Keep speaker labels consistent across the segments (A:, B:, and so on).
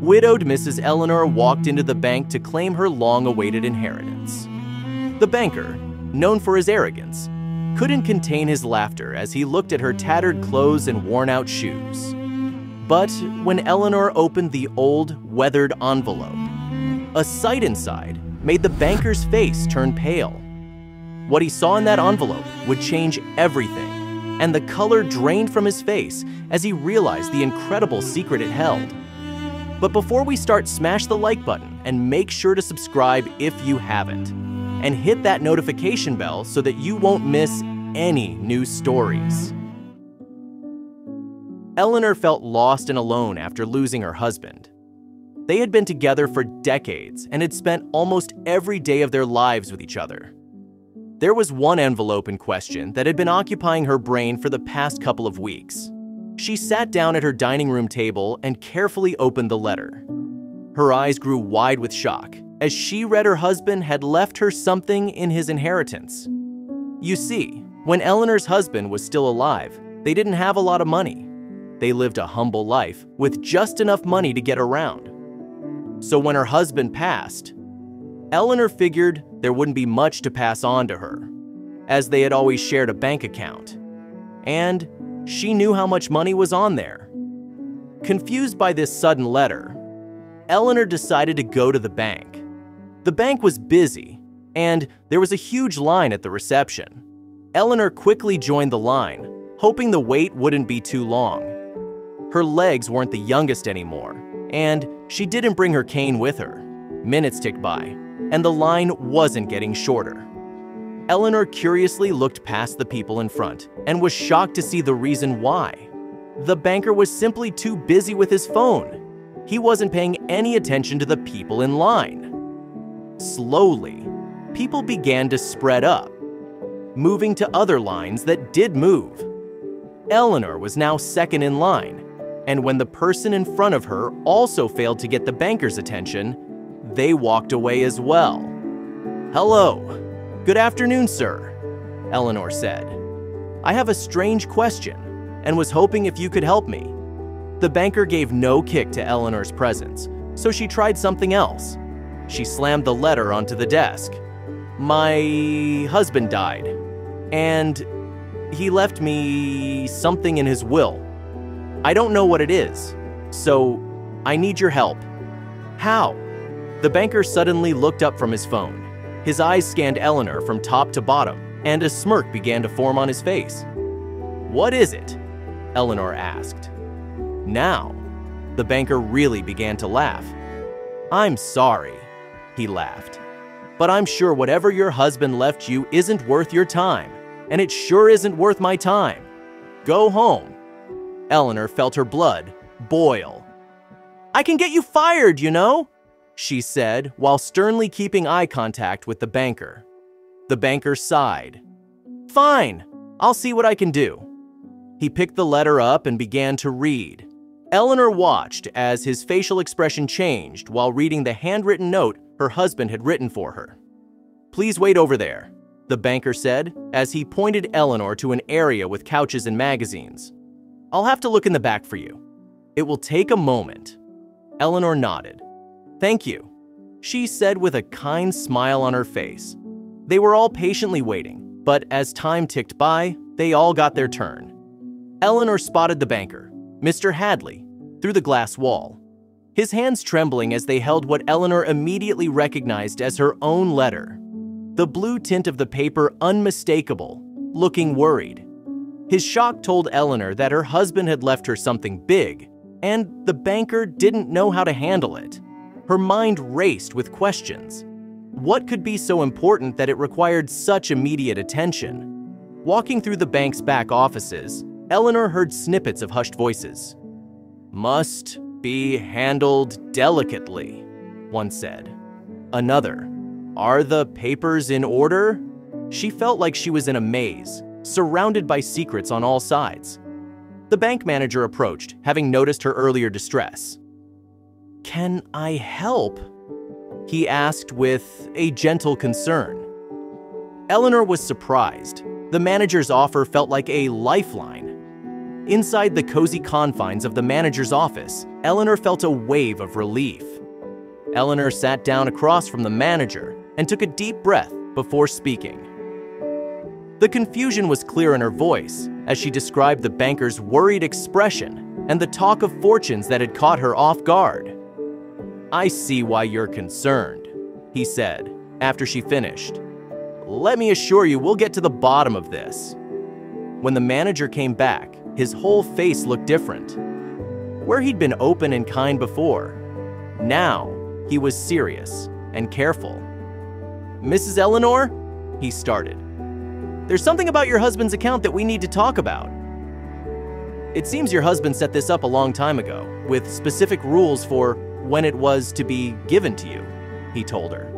A: Widowed Mrs. Eleanor walked into the bank to claim her long-awaited inheritance. The banker, known for his arrogance, couldn't contain his laughter as he looked at her tattered clothes and worn-out shoes. But when Eleanor opened the old, weathered envelope, a sight inside made the banker's face turn pale. What he saw in that envelope would change everything, and the color drained from his face as he realized the incredible secret it held. But before we start, smash the like button and make sure to subscribe if you haven't, and hit that notification bell so that you won't miss any new stories. Eleanor felt lost and alone after losing her husband. They had been together for decades and had spent almost every day of their lives with each other. There was one envelope in question that had been occupying her brain for the past couple of weeks. She sat down at her dining room table and carefully opened the letter. Her eyes grew wide with shock as she read her husband had left her something in his inheritance. You see, when Eleanor's husband was still alive, they didn't have a lot of money. They lived a humble life with just enough money to get around. So when her husband passed, Eleanor figured there wouldn't be much to pass on to her, as they had always shared a bank account. And she knew how much money was on there. Confused by this sudden letter, Eleanor decided to go to the bank. The bank was busy, and there was a huge line at the reception. Eleanor quickly joined the line, hoping the wait wouldn't be too long. Her legs weren't the youngest anymore, and she didn't bring her cane with her. Minutes ticked by, and the line wasn't getting shorter. Eleanor curiously looked past the people in front and was shocked to see the reason why. The banker was simply too busy with his phone. He wasn't paying any attention to the people in line. Slowly, people began to spread up, moving to other lines that did move. Eleanor was now second in line, and when the person in front of her also failed to get the banker's attention, they walked away as well. "Hello. Good afternoon, sir," Eleanor said. "I have a strange question and was hoping if you could help me." The banker gave no kick to Eleanor's presence, so she tried something else. She slammed the letter onto the desk. "My husband died, and he left me something in his will. I don't know what it is, so I need your help." "How?" The banker suddenly looked up from his phone. His eyes scanned Eleanor from top to bottom, and a smirk began to form on his face. "What is it?" Eleanor asked. Now, the banker really began to laugh. "I'm sorry," he laughed, "but I'm sure whatever your husband left you isn't worth your time, and it sure isn't worth my time. Go home." Eleanor felt her blood boil. "I can get you fired, you know," she said while sternly keeping eye contact with the banker. The banker sighed. "Fine, I'll see what I can do." He picked the letter up and began to read. Eleanor watched as his facial expression changed while reading the handwritten note her husband had written for her. "Please wait over there," the banker said as he pointed Eleanor to an area with couches and magazines. "I'll have to look in the back for you. It will take a moment." Eleanor nodded. "Thank you," she said with a kind smile on her face. They were all patiently waiting, but as time ticked by, they all got their turn. Eleanor spotted the banker, Mr. Hadley, through the glass wall, his hands trembling as they held what Eleanor immediately recognized as her own letter. The blue tint of the paper unmistakable, looking worried. His shock told Eleanor that her husband had left her something big, and the banker didn't know how to handle it. Her mind raced with questions. What could be so important that it required such immediate attention? Walking through the bank's back offices, Eleanor heard snippets of hushed voices. "Must be handled delicately," one said. Another, "Are the papers in order?" She felt like she was in a maze, surrounded by secrets on all sides. The bank manager approached, having noticed her earlier distress. "Can I help?" he asked with a gentle concern. Eleanor was surprised. The manager's offer felt like a lifeline. Inside the cozy confines of the manager's office, Eleanor felt a wave of relief. Eleanor sat down across from the manager and took a deep breath before speaking. The confusion was clear in her voice as she described the banker's worried expression and the talk of fortunes that had caught her off guard. "I see why you're concerned," he said after she finished. "Let me assure you we'll get to the bottom of this." When the manager came back, his whole face looked different. Where he'd been open and kind before, now he was serious and careful. "Mrs. Eleanor," he started, "there's something about your husband's account that we need to talk about. It seems your husband set this up a long time ago, with specific rules for when it was to be given to you," he told her.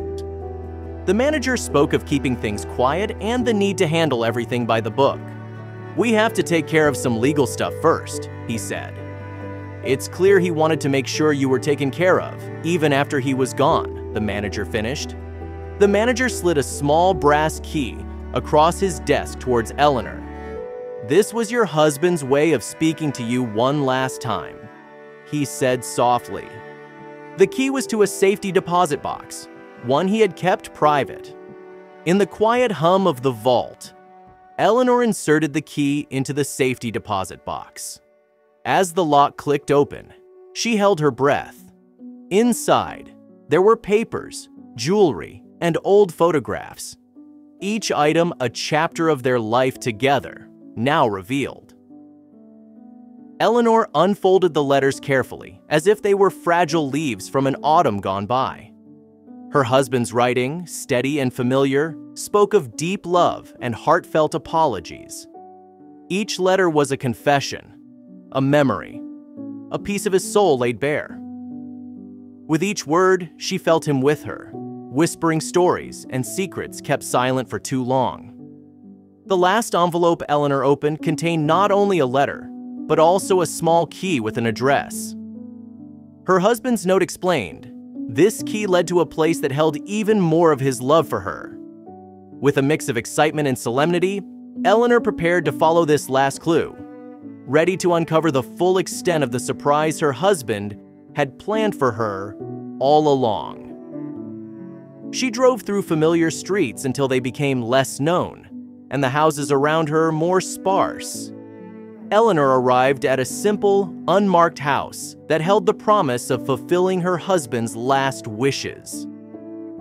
A: The manager spoke of keeping things quiet and the need to handle everything by the book. "We have to take care of some legal stuff first," he said. "It's clear he wanted to make sure you were taken care of, even after he was gone," the manager finished. The manager slid a small brass key across his desk towards Eleanor. "This was your husband's way of speaking to you one last time," he said softly. The key was to a safety deposit box, one he had kept private. In the quiet hum of the vault, Eleanor inserted the key into the safety deposit box. As the lock clicked open, she held her breath. Inside, there were papers, jewelry, and old photographs. Each item a chapter of their life together, now revealed. Eleanor unfolded the letters carefully, as if they were fragile leaves from an autumn gone by. Her husband's writing, steady and familiar, spoke of deep love and heartfelt apologies. Each letter was a confession, a memory, a piece of his soul laid bare. With each word, she felt him with her, whispering stories and secrets kept silent for too long. The last envelope Eleanor opened contained not only a letter, but also a small key with an address. Her husband's note explained, this key led to a place that held even more of his love for her. With a mix of excitement and solemnity, Eleanor prepared to follow this last clue, ready to uncover the full extent of the surprise her husband had planned for her all along. She drove through familiar streets until they became less known, and the houses around her more sparse. Eleanor arrived at a simple, unmarked house that held the promise of fulfilling her husband's last wishes.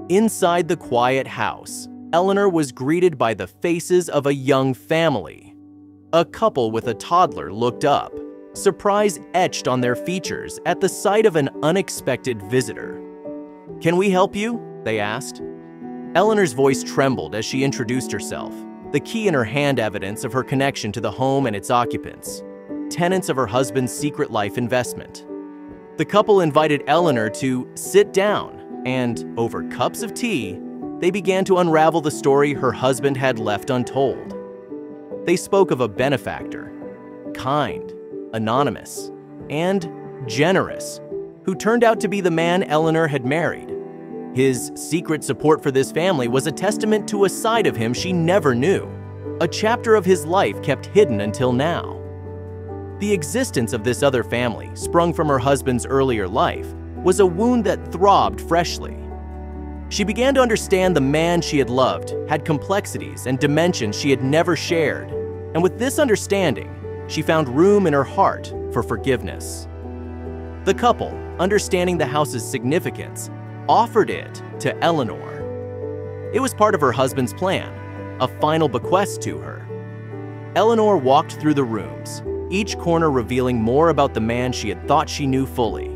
A: Inside the quiet house, Eleanor was greeted by the faces of a young family. A couple with a toddler looked up, surprise etched on their features at the sight of an unexpected visitor. "Can we help you?" they asked. Eleanor's voice trembled as she introduced herself, the key in her hand evidence of her connection to the home and its occupants, tenants of her husband's secret life investment. The couple invited Eleanor to sit down, and over cups of tea, they began to unravel the story her husband had left untold. They spoke of a benefactor, kind, anonymous, and generous, who turned out to be the man Eleanor had married. His secret support for this family was a testament to a side of him she never knew, a chapter of his life kept hidden until now. The existence of this other family, sprung from her husband's earlier life, was a wound that throbbed freshly. She began to understand the man she had loved had complexities and dimensions she had never shared, and with this understanding, she found room in her heart for forgiveness. The couple, understanding the house's significance, offered it to Eleanor. It was part of her husband's plan, a final bequest to her. Eleanor walked through the rooms, each corner revealing more about the man she had thought she knew fully.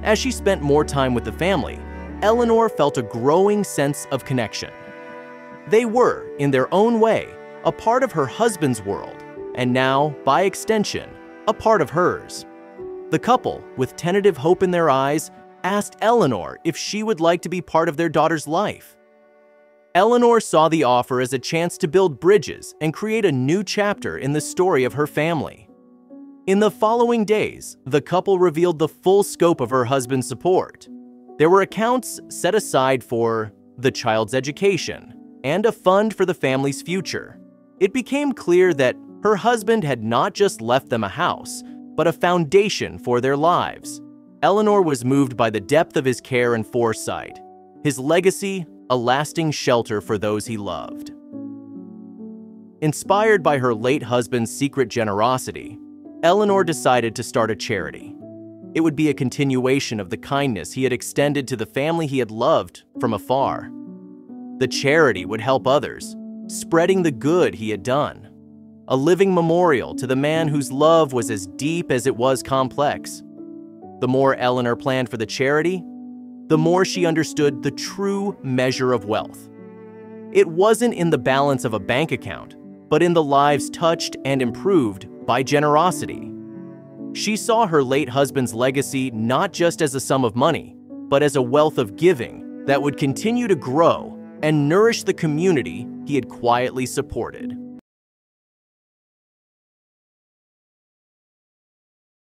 A: As she spent more time with the family, Eleanor felt a growing sense of connection. They were, in their own way, a part of her husband's world, and now, by extension, a part of hers. The couple, with tentative hope in their eyes, asked Eleanor if she would like to be part of their daughter's life. Eleanor saw the offer as a chance to build bridges and create a new chapter in the story of her family. In the following days, the couple revealed the full scope of her husband's support. There were accounts set aside for the child's education and a fund for the family's future. It became clear that Her husband had not just left them a house, but a foundation for their lives. Eleanor was moved by the depth of his care and foresight, his legacy, a lasting shelter for those he loved. Inspired by her late husband's secret generosity, Eleanor decided to start a charity. It would be a continuation of the kindness he had extended to the family he had loved from afar. The charity would help others, spreading the good he had done. A living memorial to the man whose love was as deep as it was complex. The more Eleanor planned for the charity, the more she understood the true measure of wealth. It wasn't in the balance of a bank account, but in the lives touched and improved by generosity. She saw her late husband's legacy not just as a sum of money, but as a wealth of giving that would continue to grow and nourish the community he had quietly supported.